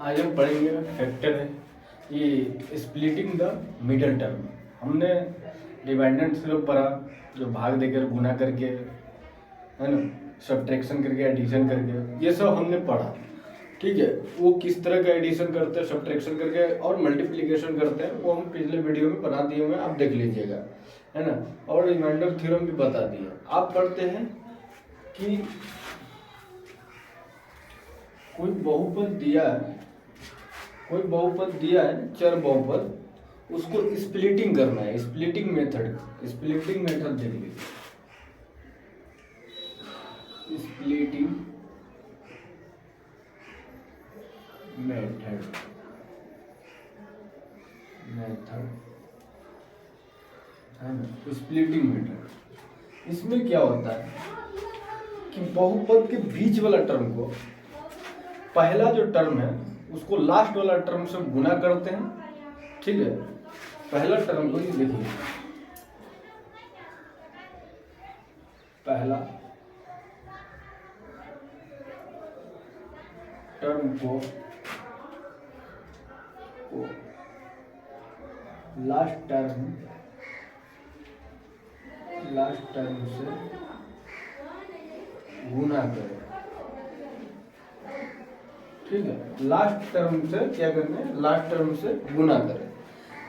आज हम पढ़ेंगे फैक्टर है ये स्प्लिटिंग द मिडल टर्म। हमने डिपेंडेंट थ्योरम पढ़ा, जो भाग देकर गुना करके, है ना, सब्ट्रैक्शन करके, एडिशन करके, ये सब हमने पढ़ा। ठीक है, वो किस तरह का एडिशन करते हैं, सब्ट्रैक्शन करके और मल्टीप्लिकेशन करते हैं, वो हम पिछले वीडियो में बना दिए हुए, आप देख लीजिएगा, है ना। और रिमाइंडर थ्योरम भी बता दिए। आप पढ़ते हैं कि कोई बहुपद दिया है, चर बहुपद, उसको स्प्लिटिंग करना है। स्प्लिटिंग मेथड देख लीजिए। स्प्लिटिंग मेथड है ना। स्प्लिटिंग मेथड, इसमें क्या होता है कि बहुपद के बीच वाला टर्म को, पहला जो टर्म है उसको लास्ट वाला टर्म से गुना करते हैं। ठीक है, पहला टर्म को ये देखिए, पहला टर्म को लास्ट टर्म से गुना करें। ठीक है, लास्ट टर्म से क्या करना है, लास्ट टर्म से गुना करें,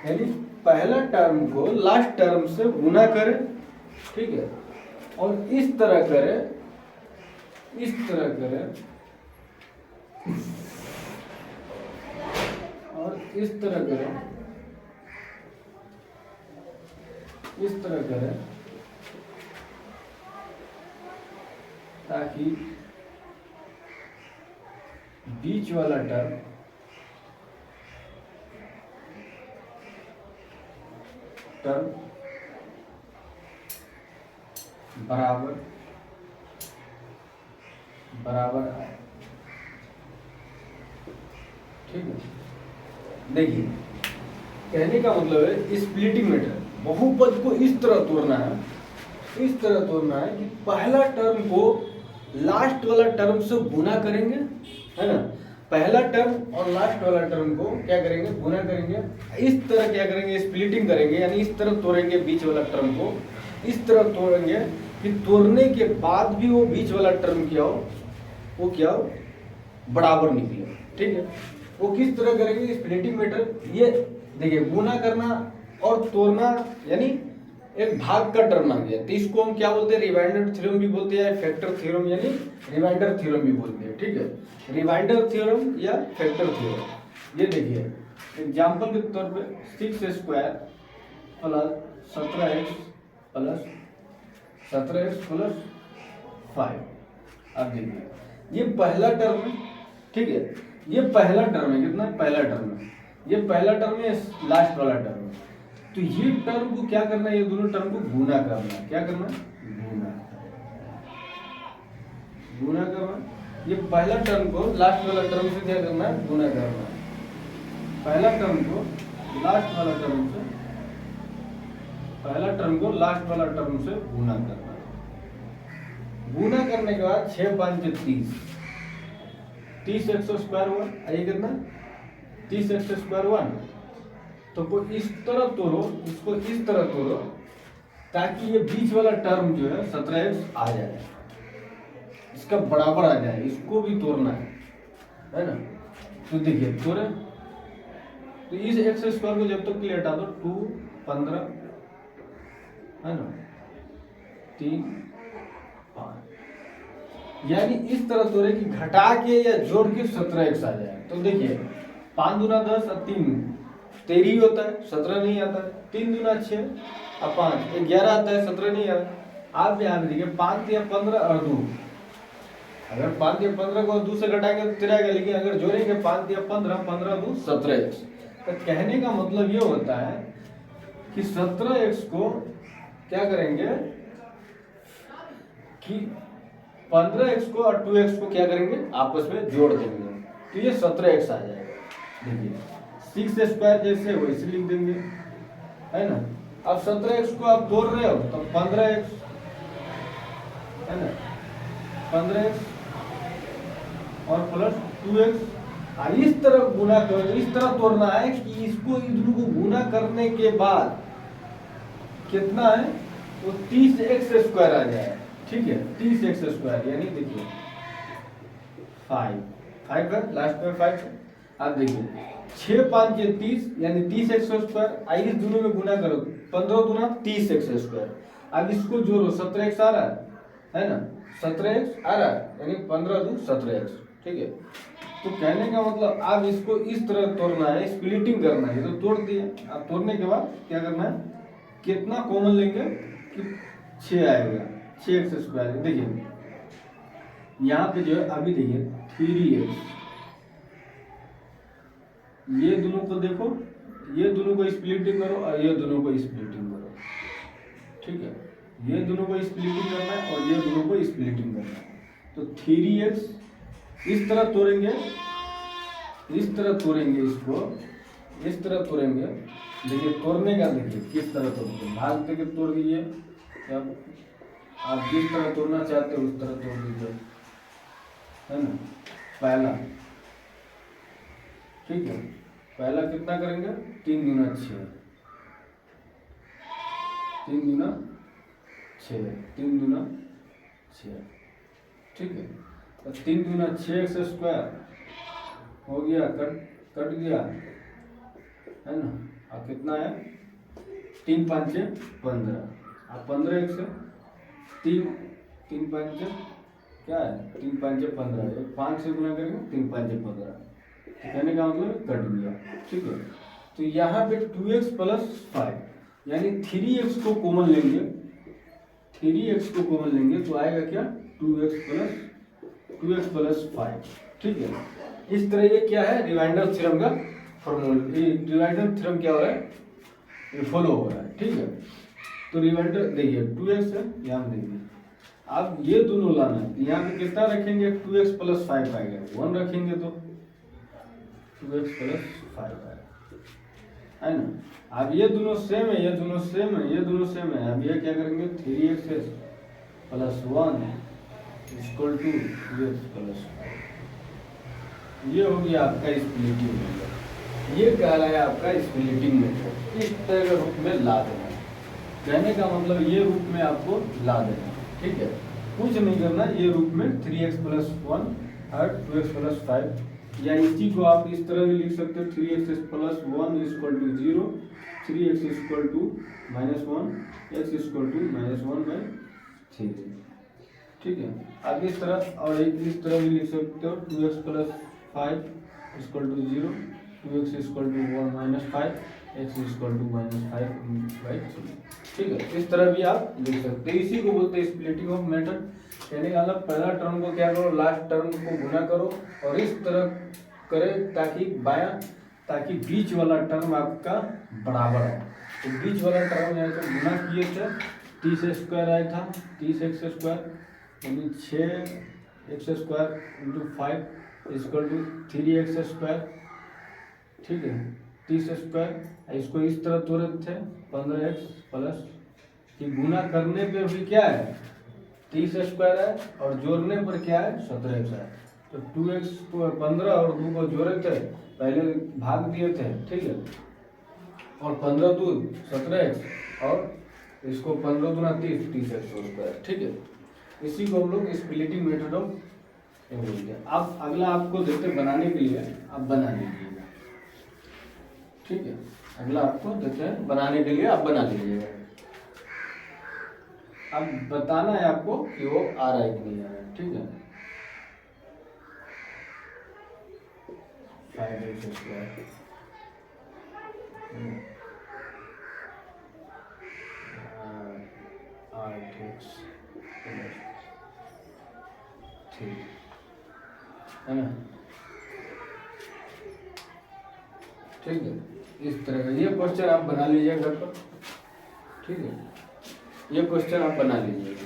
यानी पहला टर्म को लास्ट टर्म से गुना करें। ठीक है, और इस तरह करें, इस तरह करें, और इस तरह करें, इस तरह करें, ताकि बीच वाला टर्म बराबर आए। ठीक है, देखिए कहने का मतलब है स्प्लिटिंग मेथड, बहुपद को इस तरह तोड़ना है, कि पहला टर्म को लास्ट वाला टर्म से गुना करेंगे, है ना। पहला टर्म और लास्ट वाला टर्म को क्या करेंगे, गुना करेंगे। इस तरह क्या करेंगे, स्प्लिटिंग करेंगे, यानी इस तरह तोड़ेंगे बीच वाला टर्म को, इस तरह तोड़ेंगे कि तोड़ने के बाद भी वो बीच वाला टर्म क्या हो, वो क्या हो, बराबर निकले। ठीक है, वो किस तरह करेंगे, स्प्लिटिंग मेथड। ये देखिए, गुना करना और तोड़ना, यानी एक भाग का टर्म आ गया, तो इसको हम क्या बोलते हैं, रिमाइंडर थ्योरम भी बोलते हैं, फैक्टर थ्योरम यानी रिमाइंडर थ्योरम भी बोलते हैं। ठीक है, रिमाइंडर थ्योरम या फैक्टर थ्योरम। ये देखिए एग्जांपल के तौर पे 6 स्क्वायर प्लस 17x प्लस 5। अब देखिए ये पहला टर्म है। ठीक है, ये पहला टर्म है, कितना, पहला टर्म है, ये पहला टर्म है, लास्ट वाला टर्म है। तो ये टर्म को क्या करना है, ये दोनों टर्म को गुना करना है। क्या करना है, गुना करना। ये पहला टर्म को लास्ट वाला टर्म से क्या करना है, गुना करना है। पहला टर्म को लास्ट वाला टर्म से, पहला टर्म को लास्ट वाला टर्म से गुना करना है। गुना करने के बाद 6 5 30 x स्क्वायर हुआ, ये कितना, 30 x स्क्वायर हुआ ना। तो को इस तरह तोड़ो, इसको इस तरह तोड़ो, ताकि ये बीच वाला टर्म जो है 17x आ जाए, इसका बराबर आ जाए। इसको भी तोड़ना है ना। तो देखिए तोड़े, तो इस एक्स स्क्वायर को जब तक के लिए हटा दो, 2 15, है ना, 3 5, यानी इस तरह तोड़े कि घटा के या जोड़ के 17x आ जाए। तो देखिए 5 दूना 10 और 3 13 होता है, 17 नहीं आता है। 3 दूना 6 और 5 11 आता है, 17 नहीं आता। आप ध्यान दीजिए, 5 या 15 और 2, अगर 5 या 15 को 2 से घटाएंगे तो 13 आएगा, लेकिन अगर जोड़ेंगे 5 या 15, 15 2 17x। तो कहने का मतलब ये होता है कि 17x को क्या करेंगे कि 15x को और 2x को क्या करेंगे, आपस में जोड़ देंगे, तो ये 17x आ जाएगा। देखिए 6 स्क्वायर जैसे वैसे लिख देंगे, है ना। अब 17x को आप तोड़ रहे हो तो 15x, है ना, 15x और प्लस 2x और इस तरह गुना कर, इस तरह तोड़ना है कि इसको इन दोनों को गुना करने के बाद कितना है वो 30x² आ जाए। ठीक है, 30x² यानी देखिए 5 है, लास्ट में 5 है। आप देखिए 6 5 ये 30 यानी 30x²। आई इस दोनों में गुना करो, 15 दूना 30x²। अब इसको जोड़ो, 17x आ रहा है ना, 17x आ रहा है यानी 15 दूं 17x। ठीक है, तो कहने का मतलब आप इसको इस तरह तोड़ना है, स्प्लिटिंग करना है। तो तोड़ दिए, अब तोड़ने के बाद क्या करना है, कितना कॉमन लेंगे कि 6 आएगा, 6x²। देखिए यहाँ पे जो है अभी देखिए 3x, ये दोनों को देखो, ये दोनों को स्प्लिटिंग करो और ये दोनों को स्प्लिटिंग करो। ठीक है, ये दोनों को स्प्लिटिंग करना है और ये दोनों को स्प्लिटिंग करना है। तो 3x इस तरह तोड़ेंगे, इस तरह तोड़ेंगे, इसको इस तरह तोड़ेंगे। देखिए तोड़ने का देखिए किस तरह तोड़ेंगे, भाग देके तोड़ दीजिए, या आप जिस तरह तोड़ना चाहते हो उस तरह तोड़ दीजिए, है ना। पहला, ठीक है, पहला कितना करेंगे, 3 दूना 6, 3 दूना 6, 3 दूना 6। ठीक है, तो 3 दूना 6x² हो गया, कट गया, है ना। अब कितना है, 3 5 15, अब 15x 3 5 क्या है, 3 5 15, 5 से गुना करेंगे 3 5 15। कहने का मतलब कट गया। ठीक है, तो यहाँ पे 2x + 5 यानी 3x को कॉमन लेंगे, 3x को कॉमन लेंगे तो आएगा क्या, 2x + 5। ठीक है, इस तरह ये क्या है, रिमाइंडर थ्योरम का फॉर्मूला। ये रिमाइंडर थ्योरम क्या हो रहा है, ये फॉलो हो रहा है। ठीक है, तो रिमाइंडर देखिए 2x है, यहाँ देखिए आप ये दोनों लाना है, यहाँ पे कितना रखेंगे, 2x + 5 आएगा, 1 रखेंगे तो 2x + 5 आएगा, है ना। अब ये दोनों सेम है, ये दोनों सेम है, ये दोनों सेम है। अब ये क्या करेंगे, 3x + 1 = 2x + 5। ये हो गया आपका स्प्लिटिंग मेथड। ये कह रहा है आपका स्प्लिटिंग मेथड, इस तरह के रूप में ला देना। कहने का मतलब ये रूप में आपको ला देना। ठीक है, कुछ नहीं करना, ये रूप में 3x + 1 और 2x + 5, या इसी को आप इस तरह भी लिख सकते हो, 3x + 1 = 0, 3x = -1, x = -1/3। ठीक है, आप इस तरह, और एक इस तरह भी लिख सकते हो, 2x + 5 = 0, 2x = 1 - 5, x = -5/3। ठीक है, इस तरह भी आप लिख सकते हैं। इसी को बोलते हैं स्प्लिटिंग ऑफ मेथड। कहने का मतलब पहला टर्म को क्या करो, लास्ट टर्म को गुना करो और इस तरह करें ताकि बीच वाला टर्म आपका बराबर है। तो बीच वाला टर्म यहाँ को गुना किए थे, 30x² आया था, 30x² यानी 6x² × 5 = 3x²। ठीक है, 30x², इसको इस तरह तोड़े थे, 15x प्लस कि गुना करने पे भी क्या है, 30x² है और जोड़ने पर क्या है, 17x है। तो 2x को 15 और 2 को जोड़े थे, पहले भाग दिए थे। ठीक है, और 15 2 17x और इसको 15 दूना 30, 30x²। ठीक है, इसी को हम लोग स्प्लिटिंग मेथड ऑफ बोलते हैं। अब अगला आपको देते बनाने के लिए, आप बना लीजिएगा। ठीक है, अगला आपको देते हैं बनाने के लिए, आप बना लीजिएगा। अब बताना है आपको कि वो आ रहा है कि नहीं आ रहा है। ठीक है, 5x², 8x ठीक है ना। ठीक है, इस तरह का ये क्वेश्चन आप बना लीजिए घर पर। ठीक है, ये क्वेश्चन आप बना लीजिए।